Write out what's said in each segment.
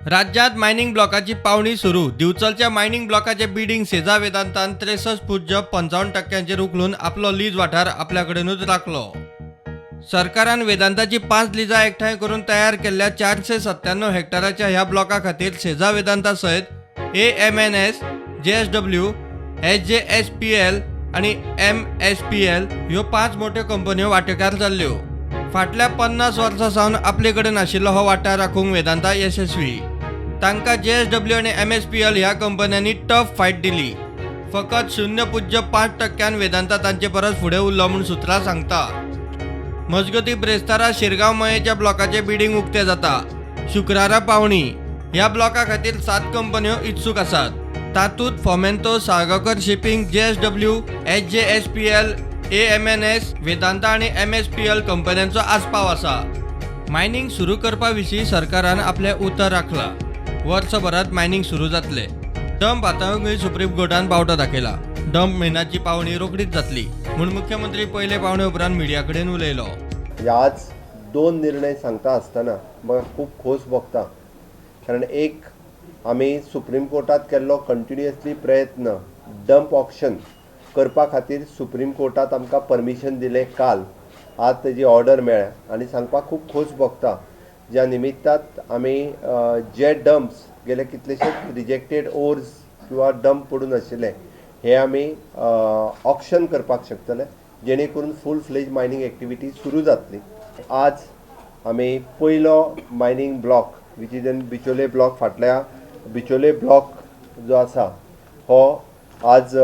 राज्यात मायनिंग ब्लॉकाची पावणी सुरू. दिवचलच्या mining ब्लॉकाचे bidding सेजा वेदांतान 63.55% उखलून आपलो लीज वाठार आपल्याकडेनूच राखलो. सरकारान वेदांताची 5 लिजा एकठांय करून तयार केल्ल्या 497 हेक्टराच्या ह्या ब्लॉका खातीर सेजा वेदांता सयत AMNS, JSW, SJSPL आणि MSPL ह्यो 5 मोठ्यो कंपन्यो वांटेकार जाल्ल्यो. फाटल्या 50 वर्सां सावन आपले कडेन आशिल्लो हो वाठार राखूंक वेदांता यशस्वी. तांकां JSW आणि MSPL ह्या कंपन्यांनी टफ फायट दिली. फकत 0.5% वेदांता तांचे परस फुडें उरलो म्हूण सुत्रां सांगता. मजगतीं ब्रेस्तारा शिरगांव मयेच्या ब्लॉकाचे बिडिंग उक्ते जाता. शुक्रारा पावणी. ह्या ब्लॉका खातीर 7 कंपन्यो इत्सूक आसात. तातूंत Fomento, Salgaocar shipping, JSW, SJSPL, AMNS, Vedanta आणि MSPL कंपन्यांचो आस्पाव आसा. मायनिंग सुरू करपा विशीं सरकारान आपलें उतर राखलां. वर्सभरात मायनिंग सुरू जातले. डंप आतांय सुप्रीम कोर्टान बावटो दाखयला. डंप महिन्याची पावणी रोखडीच जातली म्हूण मुख्यमंत्री पयले पावणे उपरांत मिडिया कडेन उलयलो. आज 2 निर्णय सांगता आसतना म्हाका खूब खोस भोगता. कारण एक आमी सुप्रीम कोर्टात केल्लो कंटिन्युअसली प्रयत्न डंप ऑक्शन करपा खातीर सुप्रीम कोर्टात आमकां परमिशन दिलें काल. आज तेजी ऑर्डर मेळ्ळ्या आनी सांगपाक खूब खोस भोगता. ज्या निमित्तात आमी जे डंप्स गेले कितलेशेच रिजेक्टेड ओर्स किंवा डंप पडून आशिल्ले हे आमी ऑक्शन करपाक शकतले, जेणे करून फूल फ्लेज मायनिंग एक्टिविटी सुरू जातली. आज आमी पयलो mining block which is in Bicholim block, फाटल्या बिचोले ब्लॉक जो आसा हो आज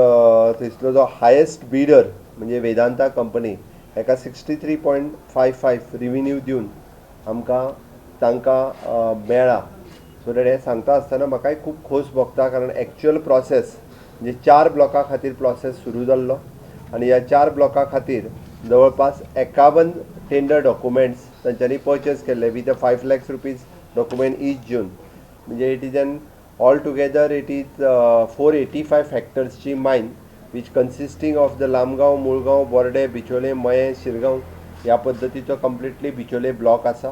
थंयसलो जो हायेस्ट बिडर म्हणजे वेदांता कंपनी हेका 63.55 रिव्हेन्यू दिवन आमकां तांकां मेळ्ळा. सो दॅट हे सांगता आसतना म्हाकाय खूब खोस भोगता. कारण एक्चुअल प्रोसेस म्हणजे 4 ब्लॉका खातीर प्रोसेस सुरू जाल्लो आनी ह्या 4 ब्लॉका खातीर जवळपास 51 टेंडर डॉक्युमेंट्स तांच्यांनी परचेस केल्ले with 5 lakhs rupees document each June. म्हणजे it is an all together it is 485 हेक्टर्सची mine which consisting of the Lamgaon, Mulgaon, Borde, Bicholim, Maye, Shirgaon ह्या पद्दतीचो कंप्लिटली बिचोले ब्लॉक आसा.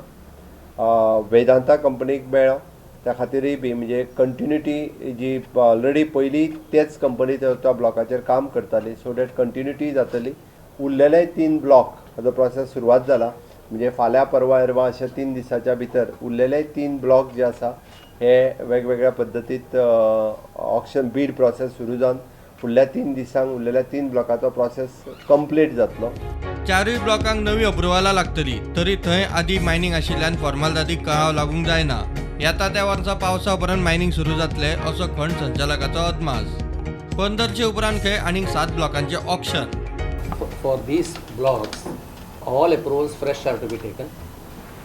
वेदांता कंपनीक मेळ्ळो त्या खातीरय बी म्हणजे कंटिन्युटी जी ऑलरेडी पयलीं तेच कंपनी त्या ब्लॉकाचेर काम करताली. सो दॅट कंटिन्युटी जातली. उरलेले 3 ब्लॉक हाचो प्रोसेस सुरवात जाला. म्हणजे फाल्यां परवा एरवा अशा 3 दिसाच्या भितर उरलेले 3 ब्लॉक जे आसा हे वेगवेगळ्या पद्दतीत ऑक्शन बीड प्रोसेस सुरू जावन फुडल्या 3 दिसांक उरलेल्या 3 ब्लॉकाचो प्रोसेस कंप्लीट जातलो. 4 ब्लॉकांक नवी अप्रुवलां लागतली. तरी थंय आदी मायनिंग आशिल्ल्यान फॉर्मालिटीक कळाव लागूंक जायना. येता त्या वर्सा पावसा उपरांत मायनिंग सुरू जातले असो खंड संचालकाचो अदमास. 15 उपरांत खंय आनीक 7 ब्लॉकांचे auction. For these blocks, all approvals fresh are to be taken.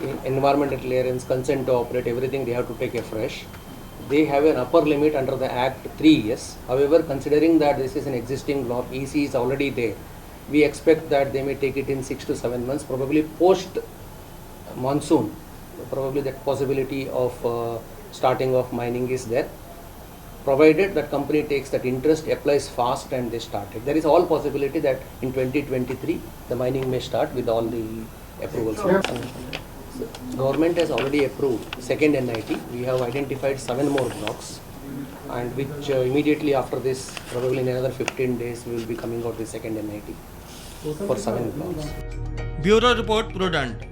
In environmental clearance, consent to operate, everything they have to take a fresh. They have an upper limit under the Act 3 years. However, considering that this is an existing block, EC is already there, we expect that they may take it in 6 to 7 months, probably post monsoon. Probably that possibility of starting of mining is there, provided that company takes that interest, applies fast and they start it. There is all possibility that in 2023 the mining may start with all the approvals. Government has already approved second NIT. We have identified 7 more blocks, and which immediately after this, probably in another 15 days, we will be coming out with second NIT for 7 blocks. Bureau report prudent.